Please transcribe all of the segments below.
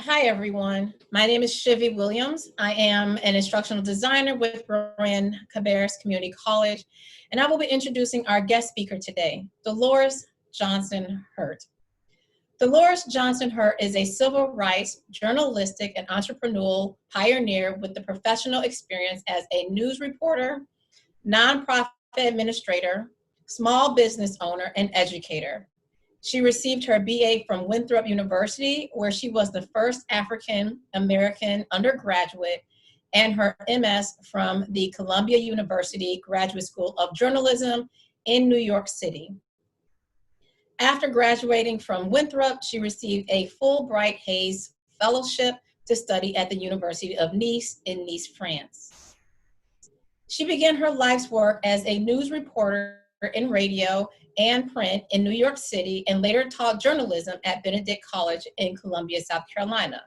Hi, everyone. My name is Shivy Williams. I am an instructional designer with Rowan-Cabarrus Community College, and I will be introducing our guest speaker today, Delores Johnson Hurt. Delores Johnson Hurt is a civil rights, journalistic, and entrepreneurial pioneer with the professional experience as a news reporter, nonprofit administrator, small business owner, and educator. She received her BA from Winthrop University, where she was the first African American undergraduate, and her MS from the Columbia University Graduate School of Journalism in New York City. After graduating from Winthrop, she received a Fulbright Hays Fellowship to study at the University of Nice in Nice, France. She began her life's work as a news reporter in radio and print in New York City, and later taught journalism at Benedict College in Columbia, South Carolina.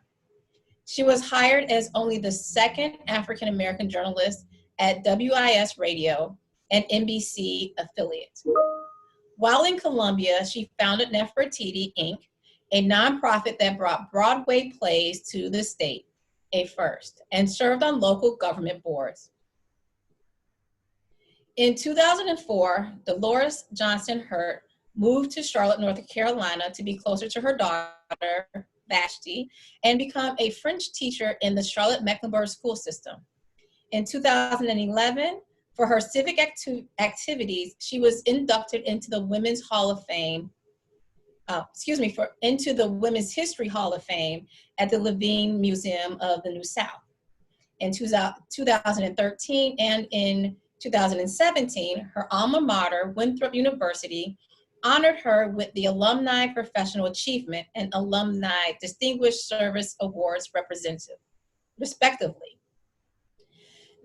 She was hired as only the second African American journalist at WIS Radio, an NBC affiliate. While in Columbia, she founded Nefertiti, Inc., a nonprofit that brought Broadway plays to the state, a first, and served on local government boards. In 2004, Delores Johnson Hurt moved to Charlotte, North Carolina to be closer to her daughter, Vashti, and become a French teacher in the Charlotte-Mecklenburg school system. In 2011, for her civic activities, she was inducted into the Women's Hall of Fame, into the Women's History Hall of Fame at the Levine Museum of the New South. In 2013 and in 2017, her alma mater, Winthrop University, honored her with the Alumni Professional Achievement and Alumni Distinguished Service Awards respectively.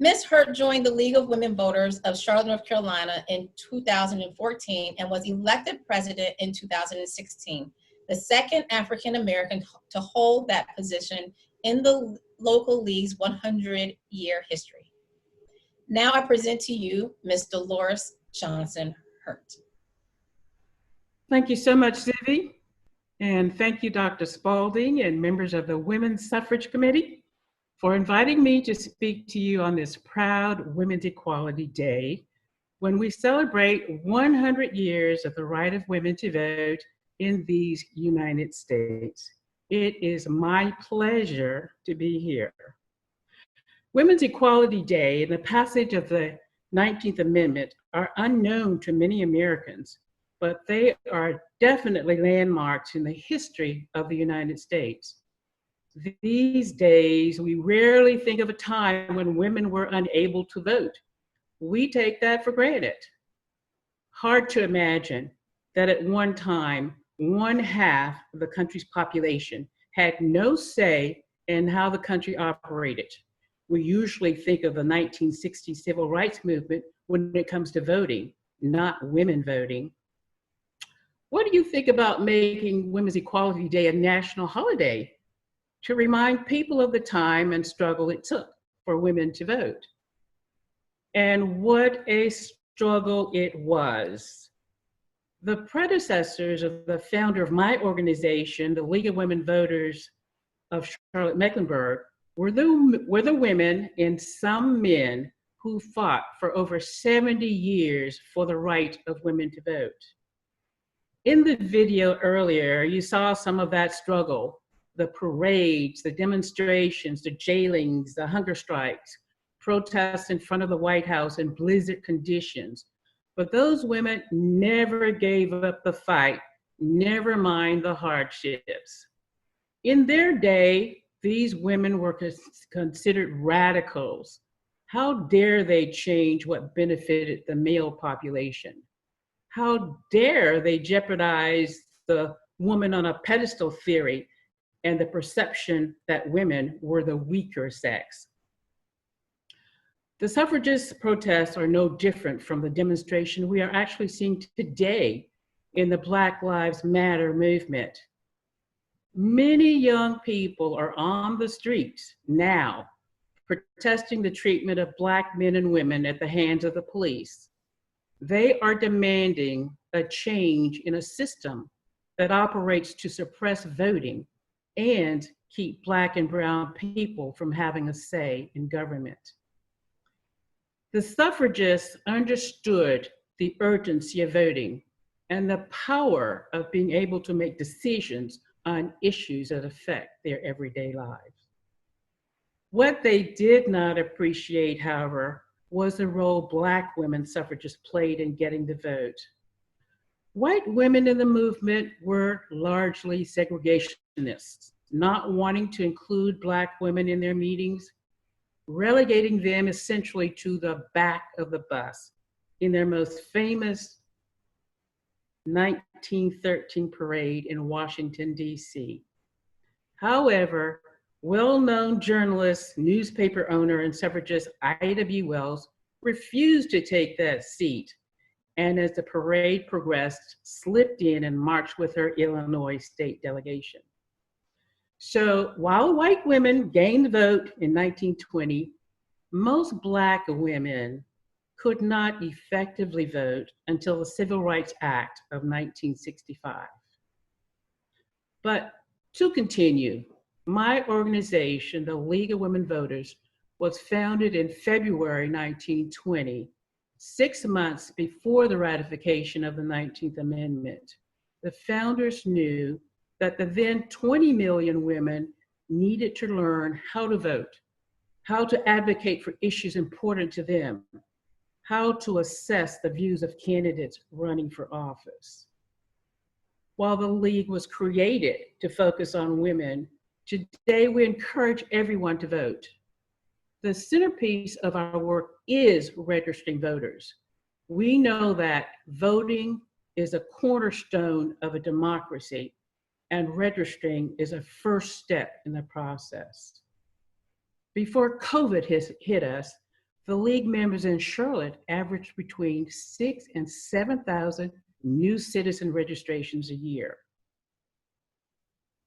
Ms. Hurt joined the League of Women Voters of Charlotte, North Carolina in 2014 and was elected president in 2016, the second African American to hold that position in the local league's 100-year history. Now I present to you Ms. Delores Johnson Hurt. Thank you so much, Zivy. And thank you, Dr. Spalding and members of the Women's Suffrage Committee for inviting me to speak to you on this proud Women's Equality Day, when we celebrate 100 years of the right of women to vote in these United States. It is my pleasure to be here. Women's Equality Day and the passage of the 19th Amendment are unknown to many Americans, but they are definitely landmarks in the history of the United States. These days, we rarely think of a time when women were unable to vote. We take that for granted. Hard to imagine that at one time, 1/2 of the country's population had no say in how the country operated. We usually think of the 1960 civil rights movement when it comes to voting, not women voting. What do you think about making Women's Equality Day a national holiday to remind people of the time and struggle it took for women to vote? And what a struggle it was. The predecessors of the founder of my organization, the League of Women Voters of Charlotte-Mecklenburg, were the women and some men who fought for over 70 years for the right of women to vote. In the video earlier, you saw some of that struggle, the parades, the demonstrations, the jailings, the hunger strikes, protests in front of the White House in blizzard conditions. But those women never gave up the fight, never mind the hardships. In their day, these women were considered radicals. How dare they change what benefited the male population? How dare they jeopardize the woman on a pedestal theory and the perception that women were the weaker sex? The suffragist protests are no different from the demonstration we are actually seeing today in the Black Lives Matter movement. Many young people are on the streets now protesting the treatment of Black men and women at the hands of the police. They are demanding a change in a system that operates to suppress voting and keep Black and brown people from having a say in government. The suffragists understood the urgency of voting and the power of being able to make decisions on issues that affect their everyday lives. What they did not appreciate, however, was the role Black women suffragists played in getting the vote. White women in the movement were largely segregationists, not wanting to include Black women in their meetings, relegating them essentially to the back of the bus in their most famous 1913 parade in Washington, D.C. However, well-known journalist, newspaper owner, and suffragist Ida B. Wells refused to take that seat, and as the parade progressed, slipped in and marched with her Illinois state delegation. So while white women gained the vote in 1920, most Black women could not effectively vote until the Civil Rights Act of 1965. But to continue, my organization, the League of Women Voters, was founded in February 1920, 6 months before the ratification of the 19th Amendment. The founders knew that the then 20 million women needed to learn how to vote, how to advocate for issues important to them, how to assess the views of candidates running for office. While the League was created to focus on women, today we encourage everyone to vote. The centerpiece of our work is registering voters. We know that voting is a cornerstone of a democracy, and registering is a first step in the process. Before COVID hit us, the League members in Charlotte averaged between 6,000 and 7,000 new citizen registrations a year.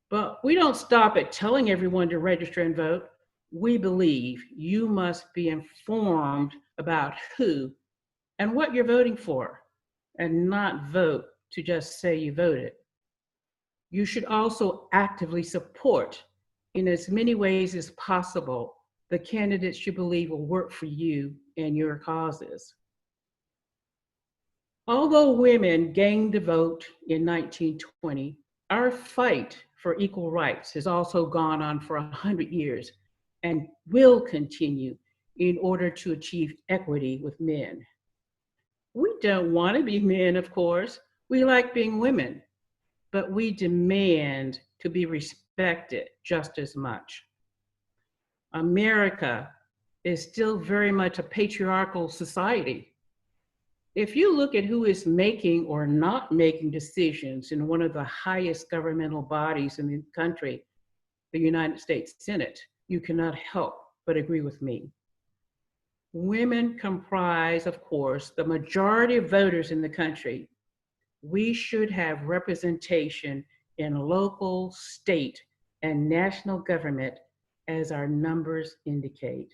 But we don't stop at telling everyone to register and vote. We believe you must be informed about who and what you're voting for, and not vote to just say you voted. You should also actively support, in as many ways as possible, the candidates you believe will work for you and your causes. Although women gained the vote in 1920, our fight for equal rights has also gone on for 100 years and will continue in order to achieve equity with men. We don't want to be men, of course. We like being women, but we demand to be respected just as much. America is still very much a patriarchal society. If you look at who is making or not making decisions in one of the highest governmental bodies in the country, the United States Senate, you cannot help but agree with me. Women comprise, of course, the majority of voters in the country. We should have representation in local, state, and national government as our numbers indicate.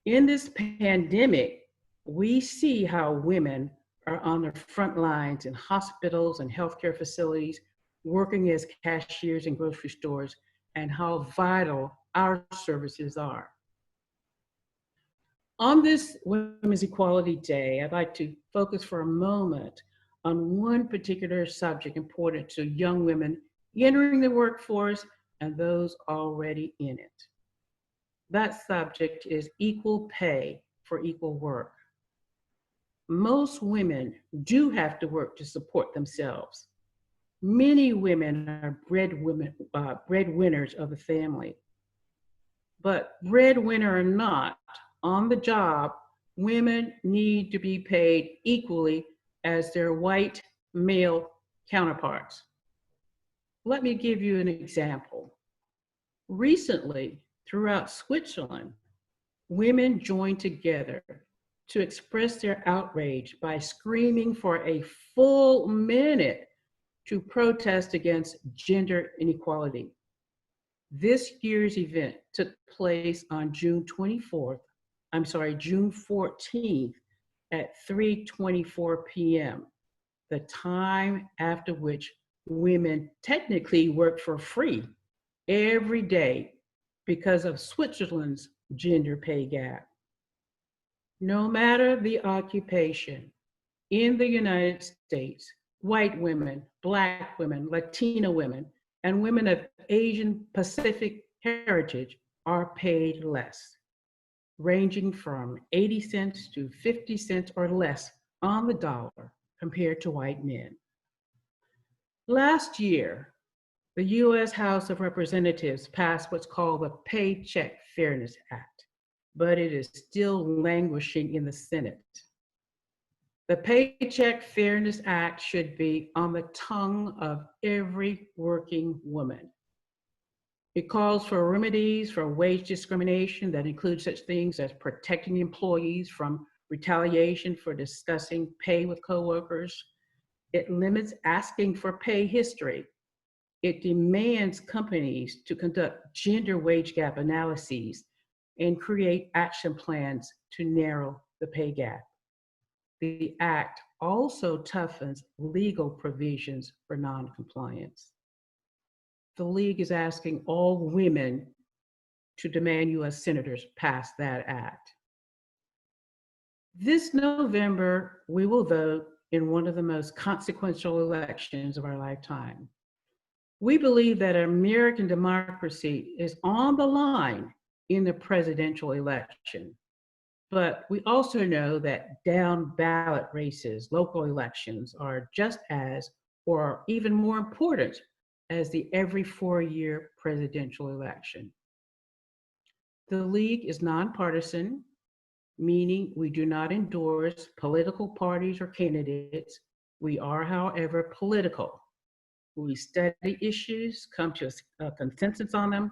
In this pandemic, we see how women are on the front lines in hospitals and healthcare facilities, working as cashiers in grocery stores, and how vital our services are. On this Women's Equality Day, I'd like to focus for a moment on one particular subject important to young women entering the workforce and those already in it. That subject is equal pay for equal work. Most women do have to work to support themselves. Many women are breadwinners of the family. But breadwinner or not, on the job, women need to be paid equally as their white male counterparts. Let me give you an example. Recently, throughout Switzerland, women joined together to express their outrage by screaming for a full minute to protest against gender inequality. This year's event took place on June 14th at 3:24 p.m., the time after which women technically work for free every day because of Switzerland's gender pay gap. No matter the occupation in the United States, white women, Black women, Latino women, and women of Asian Pacific heritage are paid less, ranging from 80 cents to 50 cents or less on the dollar compared to white men. Last year, the US House of Representatives passed what's called the Paycheck Fairness Act, but it is still languishing in the Senate. The Paycheck Fairness Act should be on the tongue of every working woman. It calls for remedies for wage discrimination that include such things as protecting employees from retaliation for discussing pay with coworkers. It limits asking for pay history. It demands companies to conduct gender wage gap analyses and create action plans to narrow the pay gap. The act also toughens legal provisions for noncompliance. The League is asking all women to demand US senators pass that act. This November, we will vote in one of the most consequential elections of our lifetime. We believe that American democracy is on the line in the presidential election. But we also know that down ballot races, local elections, are just as or even more important as the every 4-year presidential election. The League is nonpartisan, meaning we do not endorse political parties or candidates. We are, however, political. We study issues, come to a consensus on them,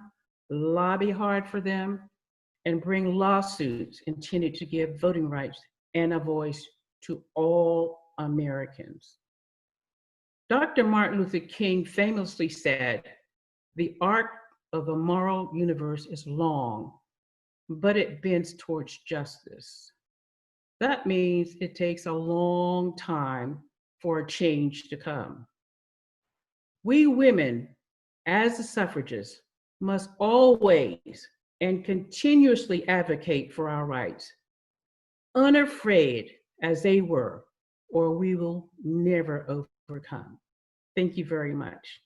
lobby hard for them, and bring lawsuits intended to give voting rights and a voice to all Americans. Dr. Martin Luther King famously said, "The arc of the moral universe is long, but it bends towards justice." That means it takes a long time for a change to come. We women, as the suffragists, must always and continuously advocate for our rights, unafraid as they were, or we will never overcome. Thank you very much.